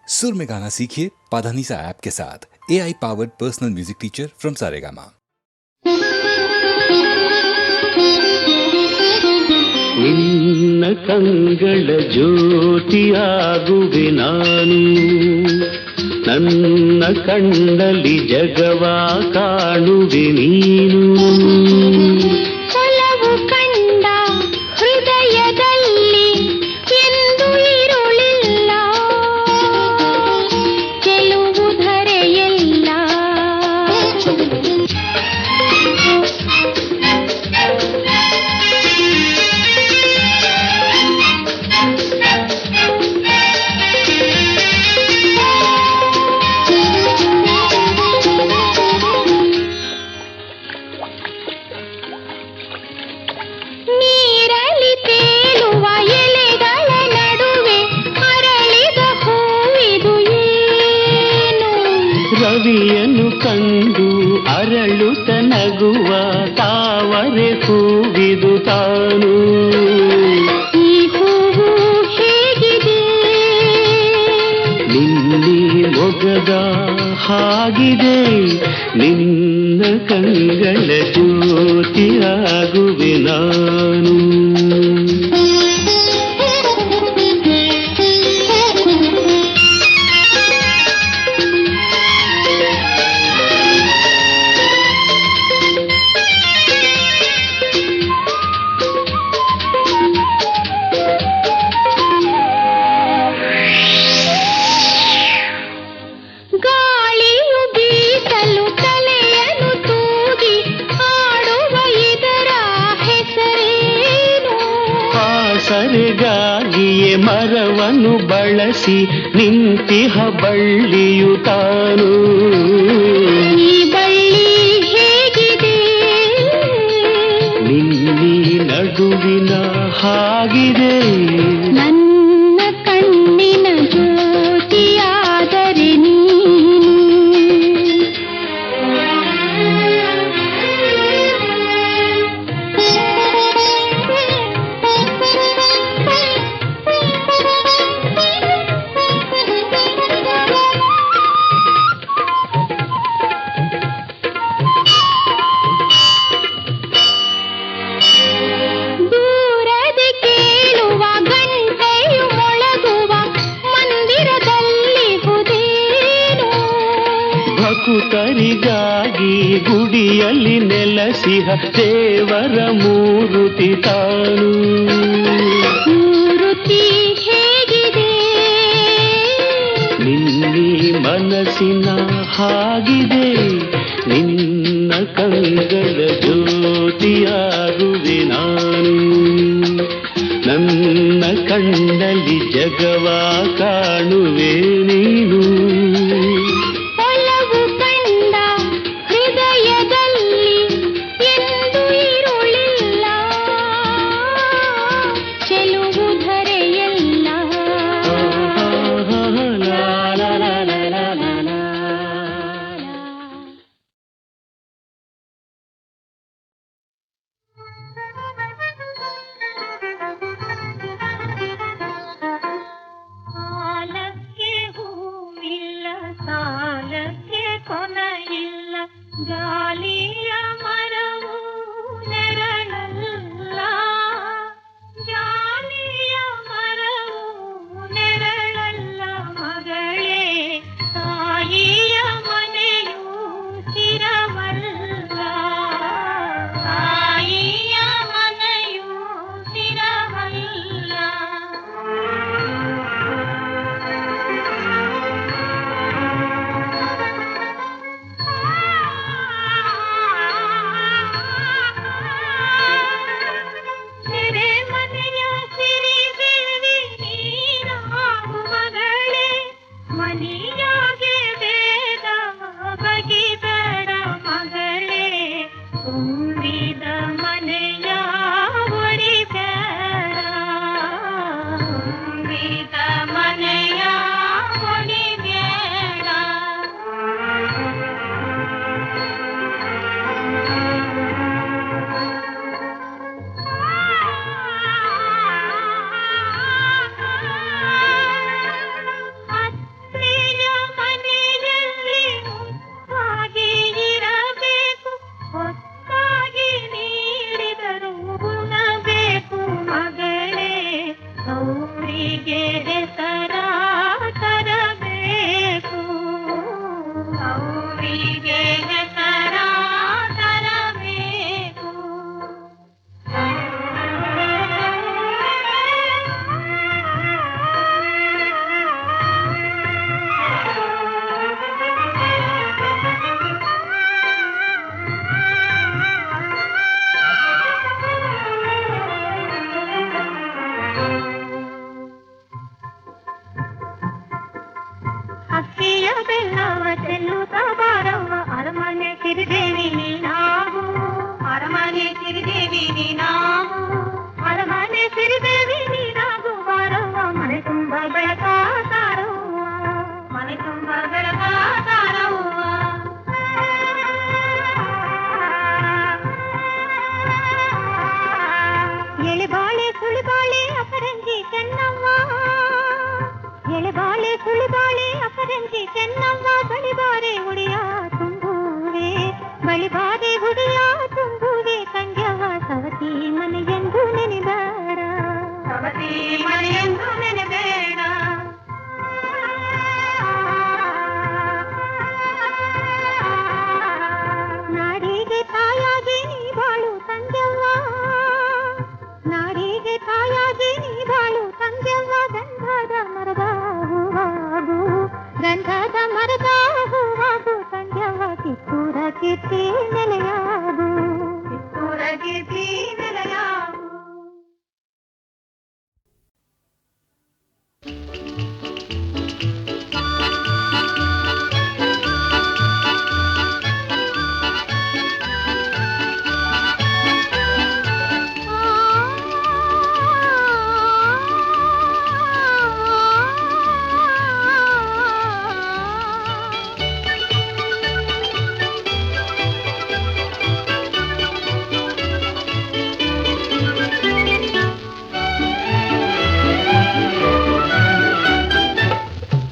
सुर में गाना सीखिए पाधानीसा ऐप के साथ। AI powered personal music teacher from Saregama. ನಿನ್ನ ಕಂಗಳ ಜ್ಯೋತಿಯಾಗುವೆ ನಾನು, ನನ್ನ ಕಣ್ಣಲ್ಲಿ ಜಗವ ಕಾಣುವೆ ನೀನು. ಒಲವು ಕಂಡ ಹೃದಯದಲ್ಲಿ ಎಂದು ಇರುಳಿಲ್ಲ, ಗೆಲುವು ಧರೆಯಲ್ಲ. ರವಿಯನ್ನು ಕಂಡು ಅರಳುತ್ತ ನಗುವ ತಾವರೆ ಹೂವಿದು ತಾನು. ಈ ಹೂವು ಹೇಗಿದೆ, ನಿನ್ನೆ ಮೊಗದ ಹಾಗಿದೆ, ನಿನ್ನ ಕಂಗಳ ಜ್ಯೋತಿಯಾಗುವೆ ನಾನು. ಸರಿಗಾಗಿಯೇ ಮರವನ್ನು ಬಳಸಿ ನಿಂತಿಹ ಬಳ್ಳಿಯು ತಾನು. ಈ ಬಳ್ಳಿ ಹೇಗಿದೆ, ನಿನ್ನಿ ನಡುವಿನ ಹಾಗಿದೆ, ನನ್ನ ಕಣ್ಣಿನ ಜ್ಯೋತಿಯಾದರೆ ನೀನು. ಭಕ್ತರಿಗಾಗಿ ಗುಡಿಯಲ್ಲಿ ನೆಲೆಸಿಹ ದೇವರ ಮೂರುತಿ ತಾನು. ಮೂರುತಿ ಹೇಗಿದೆ, ನಿನ್ನಿ ಮನಸ್ಸಿನ ಹಾಗಿದೆ, ನಿನ್ನ ಕಂಗಳ ಜ್ಯೋತಿಯಾಗುವೆ ನಾನು. ನನ್ನ ಕಣ್ಣಲ್ಲಿ ಜಗವ ಕಾಣುವೆ ನೀನು. ಗಾಳಿಯ ಮರವು ನೆರಳಲ್ಲ, ಜಾಲಿಯ ಮರವು ನೆರಳಲ್ಲ ಮಗಳೇ, ತಾಯಿಯ ಮನೆಯು ಸ್ಥಿರವಲ್ಲ, ತಾಯಿಯ ಮನೆಯು ಸ್ಥಿರವಲ್ಲ. ಅಕ್ಕಿಯ ಬೆಲ್ಲವ ಚೆಲ್ಲುತ್ತ ಬಾರವ್ವ ಅರಮನೆ ಸಿರಿದೇವಿ ನೀನಾಗು ಅರಮನೆ ಸಿರಿದೇವಿ ನೀನಾಗು ಅರಮನೆ ಸಿರಿದೇವಿ ನೀನಾಗು ಬಾರವ್ವ ಮನೆ ತುಂಬ ಬೆಳಕ ತಾರವ್ವ ಮನೆ ತುಂಬ ಬೆಳಕ ತಾರವ್ವ ಎಳೆಬಾಳೆ ಸುಳಿಬಾಳೆ ಅಪರಂಜಿ ಚೆನ್ನವ್ವ ಎಳೆಬಾಳೆ ಸುಳಿಬಾಳೆ ಅಪರಂಜಿ ಚೆನ್ನವ್ವ ಬಳಿಬಾರೆ ಉಡಿಯ ತುಂಬುವೆ ಬಳಿಬಾರೆ ಉಡಿಯ ತುಂಬುವೆ ಸಂಗ್ಯವ ಸವತಿ ಮನೆಯೆಂದು ನೆನೆಬೇಡ ಸವತಿ ಮನೆಯೆಂದು ನೆನೆಬೇಡ ನಾಡಿಗೆ ತಾಯಾಗಿ ನೀ ಬಾಳು ಸಂಗ್ಯವ್ವ ನಾಡಿಗೆ ತಾಯಾಗಿ ನೀ ಬಾಳು ಸಂಗ್ಯವ್ವ ಗಂಧದ ಮರದ ಹೂವಾಗು ಗಂಧದ ಮರದ ಹೂವಾಗು ಸಂಗ್ಯವ್ವ ಕಿತ್ತೂರ ಕೀರ್ತಿ ನೆಲೆಯಾಗು ಕಿತ್ತೂರ ಕೀರ್ತಿ ನೆಲೆಯಾಗು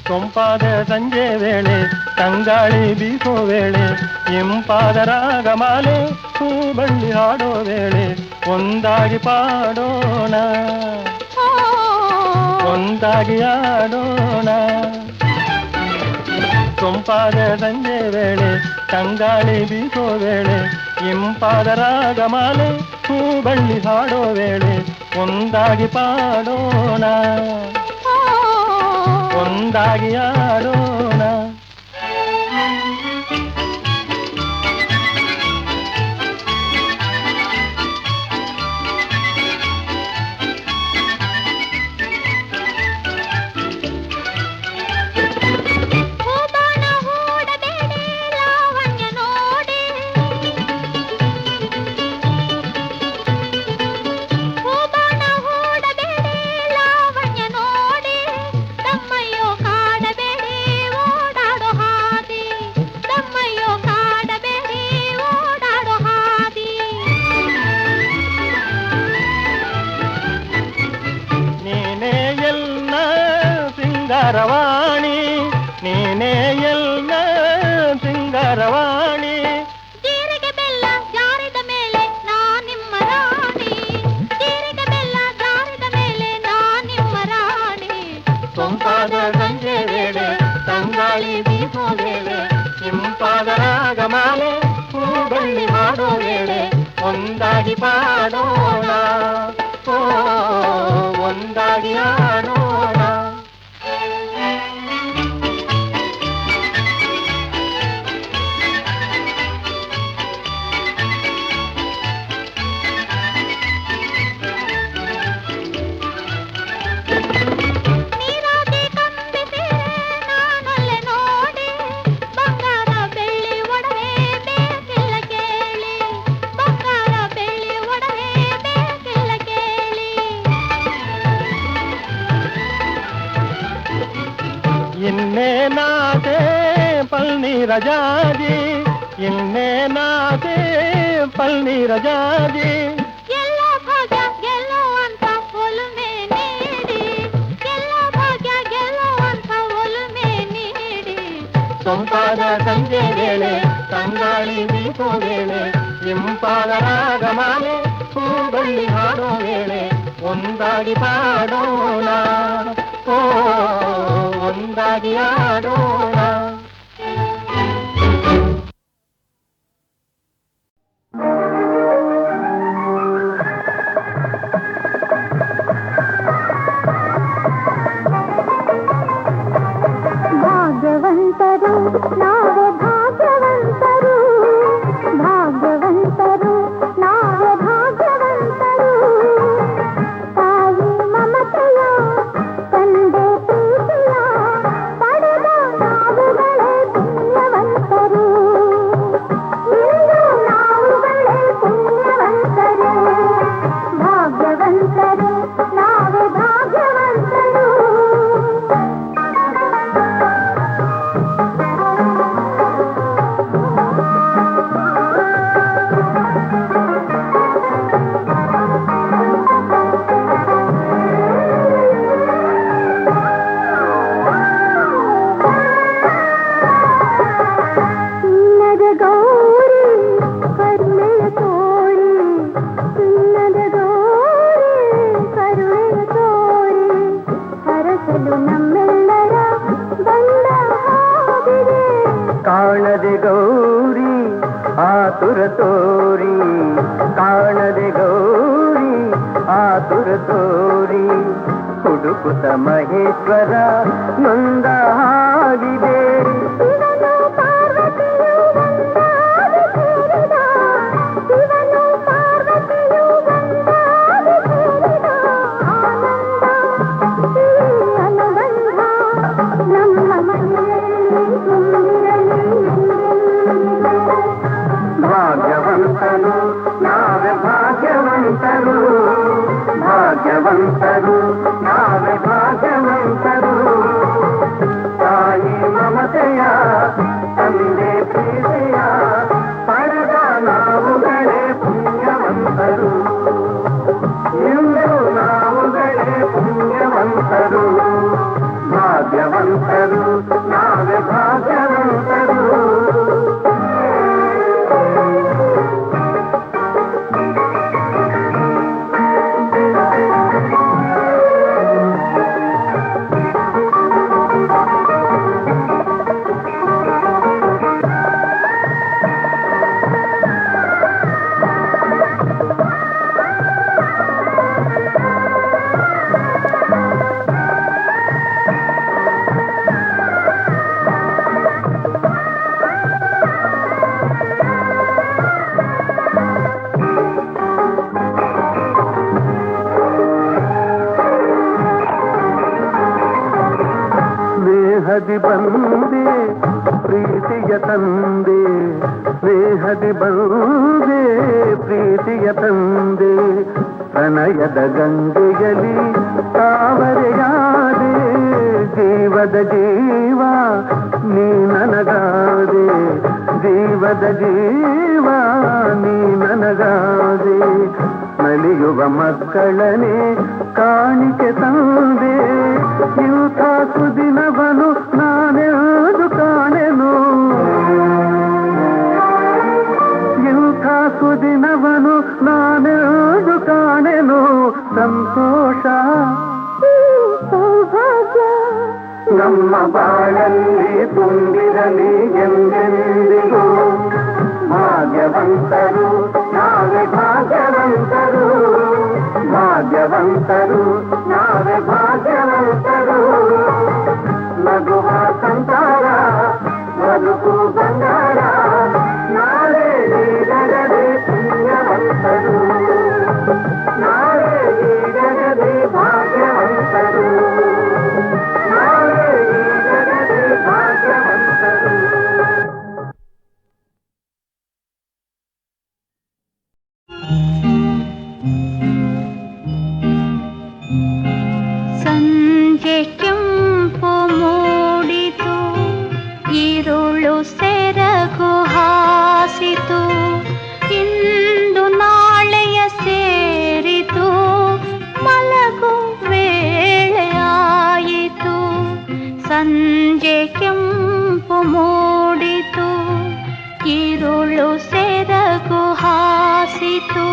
ಸೊಂಪಾದ ಸಂಜೆ ವೇಳೆ ತಂಗಾಳಿ ಬೀಸೋ ವೇಳೆ ಇಂಪಾದ ರಾಗಮಾಲೆ ಹೂಬಳ್ಳಿ ಹಾಡೋ ವೇಳೆ ಒಂದಾಗಿ ಪಾಡೋಣ ಒಂದಾಗಿ ಆಡೋಣ ಸೊಂಪಾದ ಸಂಜೆ ವೇಳೆ ತಂಗಾಳಿ ಬೀಸೋ ವೇಳೆ ಇಂಪಾದ ರಾಗಮಾಲೆ ಹೂಬಳ್ಳಿ ಹಾಡೋ ವೇಳೆ ಒಂದಾಗಿ ಪಾಡೋಣ ಒಂದಾಗಿ ಆಡೋಣ ಸಿಂಗಾರವಾಣಿ ನೀನೇ ಎಲ್ಲ ಸಿಂಗಾರವಾಣಿ ಜೀರಿಗೆ ಬೆಲ್ಲ ಜಾರಿದ ಮೇಲೆ ನಾ ನಿಮ್ಮ ರಾಣಿ ಜೀರಿಗೆ ಬೆಲ್ಲ ಜಾರಿದ ಮೇಲೆ ನಾ ನಿಮ್ಮ ರಾಣಿ ಸೊಂಪಾದ ಸಂಜೆ ವೇಳೆ ತಂಗಾಳಿ ಬೀಸೋ ವೇಳೆ ಇಂಪಾದ ರಾಗಮಾಲೆ ಹೂಬಳ್ಳಿ ಮಾಡೋ ವೇಳೆ ಒಂದಾಗಿ ಪಾಡೋಣ ಒಂದಾಗಿ ಆಡೋಣ ಇನ್ನೇ ನಾತೆ ಪಲ್ನೀರ ಜಾಜಿ ಇನ್ನೇ ನಾತೆ ಪಲ್ನೀರ ಜಾಜಿ ಎಲ್ಲೋ ಭಾಗ್ಯ ಗೆಲ್ಲೋ ಅಂತ ಒಲುಮೆ ನೀಡಿ ಎಲ್ಲೋ ಭಾಗ್ಯ ಗೆಲ್ಲೋ ಅಂತ ಒಲುಮೆ ನೀಡಿ ಸೊಂಪಾದ ಸಂಜೆ ವೇಳೆ ತಂಗಾಳಿ ಬೀಸೋ ವೇಳೆ ಇಂಪಾದ ರಾಗಮಾಲೆ ಹೂಬಳ್ಳಿ ಹಾಡೋ ವೇಳೆ ಒಂದಾಗಿ ಪಾಡೋಣ ಒಂದಾಗಿ ಆಡೋಣ ಭಾಗ್ಯವಂತರು ನಾವೇ ಭಾಗ್ಯವಂತರು ಭಾಗ್ಯವಂತರು ನಾವೇ ಭಾಗ್ಯವಂತರು ತಾಯಿ ಮಮತೆಯ ತಂದೆ ಪ್ರೀತಿಯ ಪಡೆದ ಕಾಣದೆ ಗೌರಿ ಆತುರ ತೋರಿ, ಕಾಣದೆ ಗೌರಿ ಆತುರ ತೋರಿ, ಹುಡುಕುತ್ತ ಮಹೇಶ್ವರ ನೊಂದ ಹಾಗಿದೆ. ಭಾಗ್ಯವಂತರು ನಾವೇ ಭಾಗ್ಯವಂತರು, ಭಾಗ್ಯವಂತರು ನಾವೇ ಭಾಗ್ಯವಂತರು. ತಾಯಿ ಮಮತೆಯ ತಂದೆ ಪ್ರೀತಿಯ ಪಡೆದ ನಾವುಗಳೇ ಪುಣ್ಯವಂತರು, ಇಂದು ನಾವುಗಳೇ ಪುಣ್ಯವಂತರು. ಭಾಗ್ಯವಂತರು ನಾವೇ ಭಾಗ್ಯವಂತರು. ಸ್ನೇಹದಿ ಬಂದೆ ಪ್ರೀತಿಯ ತಂದೆ, ಸ್ನೇಹದಿ ಬಂದೆ ಪ್ರೀತಿಯ ತಂದೆ, ಪ್ರಣಯದ ಗಂಗೆಯಲ್ಲಿ ತಾವರೆಯಾದೆ, ಜೀವದ ಜೀವ ನೀ ನನಗಾದೆ, ಜೀವದ ಜೀವ ನೀ ನನಗಾದೆ. ನಲಿಯುವ ಮಕ್ಕಳನೆ ಕಾಣಿಕೆ ತಂದೆ, ಇಂಥ ಸುದಿನವನು ನಾನೆಂದು ಕಾಣೆನು, ಇಂಥ ಸುದಿನವನು ನಾನೆಂದು ಕಾಣೆನು. ಸಂತೋಷ ಸೌಭಾಗ್ಯ ನಮ್ಮ ಬಾಳಲ್ಲಿ ತುಂಬಿರಲಿ ಎಂದೆಂದಿಗೂ. ಭಾಗ್ಯವಂತರು ನಾವೇ ಭಾಗ್ಯವಂತರು, ಭಾಗ್ಯವಂತರು ನಾವೇ ಭಾಗ್ಯವಂತರು. ನಗುವ ಸಂಸಾರ ಬದುಕು ಬಂಗಾರ, ನಾವೇ ನೀಡದೆ ಪುಣ್ಯವಂತರು, ನಾವೇ ನೀಡದೆ ಭಾಗ್ಯವಂತರು, ನಾವೇ ನೀಡದೆ ಭಾಗ್ಯವಂತರು. ಸಂಜೆ ಕೆಂಪು ಮೂಡಿತು, ഇരുಳು ಸೆರಗು ಹಾಸಿತು, ಇಂದು ನಾಳೆಯ ಸೇರಿತು, ಮಲಗು ವೇಳೆಯಾಯಿತು. ಸಂಜೆ ಕೆಂಪು ಮೂಡಿತು, ഇരുಳು ಸೆರಗು ಹಾಸಿತು,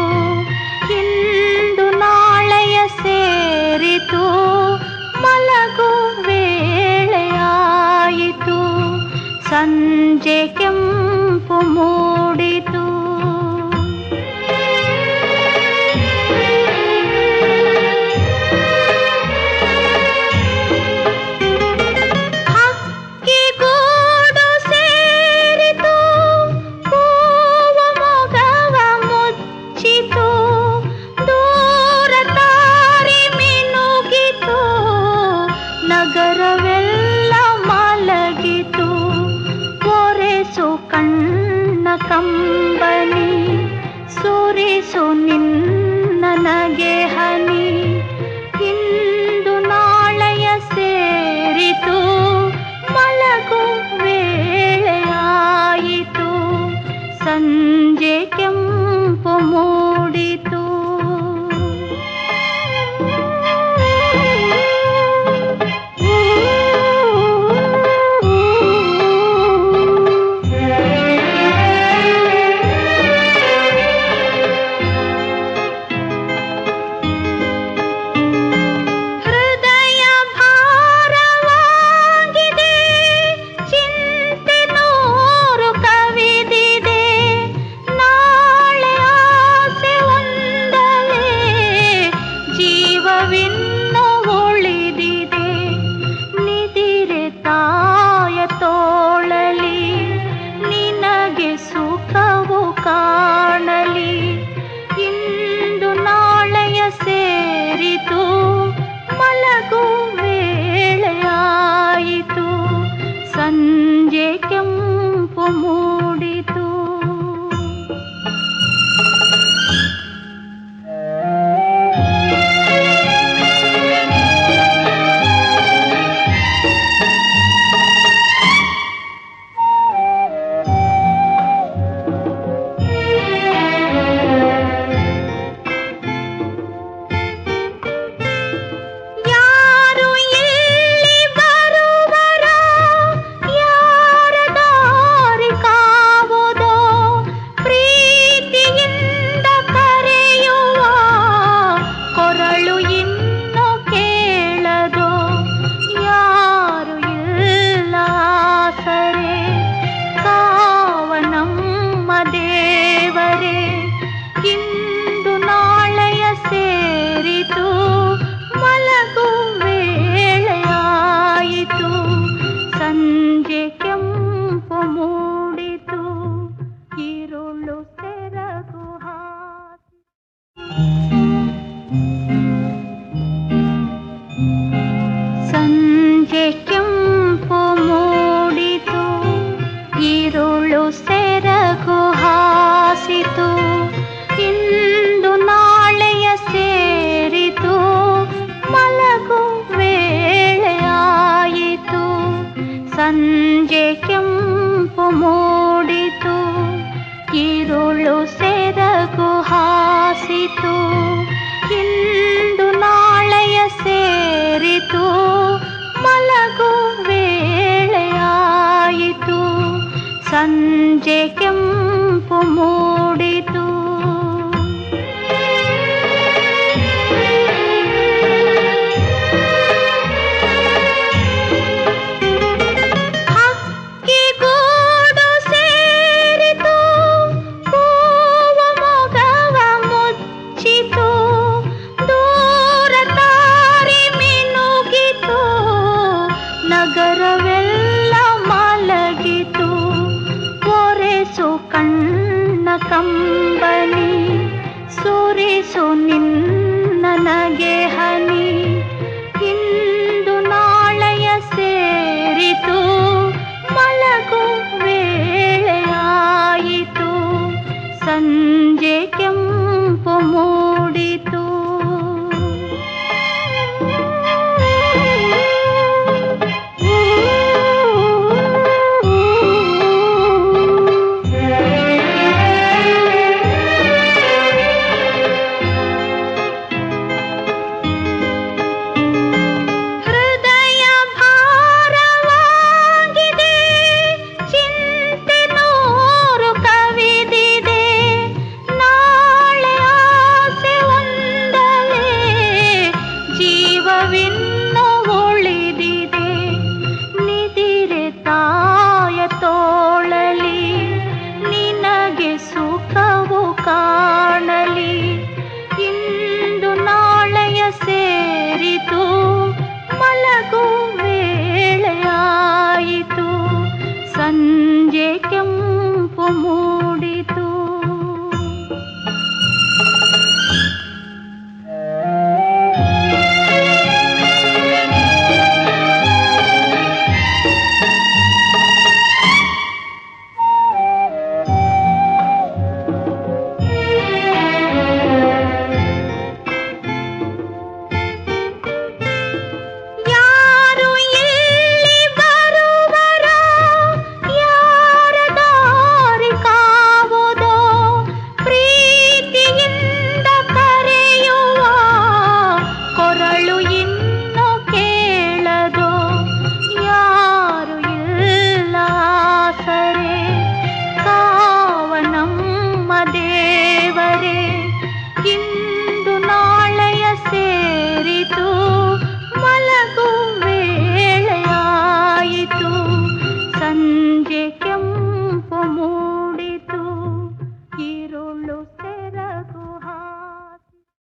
ಇಂದು ನಾಳೆಯ ಸೇರಿತು, ಮಲಗು ವೇಳೆಯಾಯಿತು. ಸಂಜೆ ಕೆಂಪು ಮೂಡಿತು. ಹಕ್ಕಿಗೂಡು ಸೇರಿತು, ಹೂವ ಮೊಗವ ಮುಚ್ಚಿತು, ದೂರ ದಾರಿ ಮಿನುಗಿತು, ನಗರವೆಲ್ಲ ಮಲಗಿತು. ಒರೆಸು ಕಣ್ಣ ಕಂಬನಿ, ಸುರಿಸು ನಿನ್ನ ನಗೆ ಹನಿ, ಇಂದು ನಾಳೆಯ ಸೇರಿತು, ಮಲಗು ವೇಳೆಯಾಯಿತು. ಸಂಜೆ ಕೆಂಪು ಮೂಡಿತು. ಸಂಜೆ ಕೆಂಪು ಮೂಡಿತು. ಸಂಜೆ ಕೆಂಪು ಮೂಡಿತು, ഇരുಳು ಸೆರಗು ಹಾಸಿತು. ಇಂದು ನಾಳೆಯ ಸೇರಿತು, ಮಲಗು ವೇಳೆಯಾಯಿತು. ಸಂಜೆ ಕೆಂಪು ಮೂಡಿತು, ഇരുಳು ಸೆರಗು ಹಾಸಿತು. ಇಂದು ನಾಳೆಯ ಸೇರಿತು, ಮಲಗು ವೇಳೆಯಾಯಿತು. ಸಂಜೆ ಕೆಂಪು ಮೂಡಿತು. ಹಕ್ಕಿಗೂಡು ಸೇರಿತು, ಹೂವ ಮೊಗವ ಮುಚ್ಚಿತು. ದೂರ ದಾರಿ ಮಿನುಗಿತು, ನಗರವೆಲ್ಲ ಮಲಗಿತು. ಒರೆಸು ಕಣ್ಣ ಕಂಬನಿ, ಸುರಿಸು ನಿನ್ನ ನಗೆ ಹನಿ.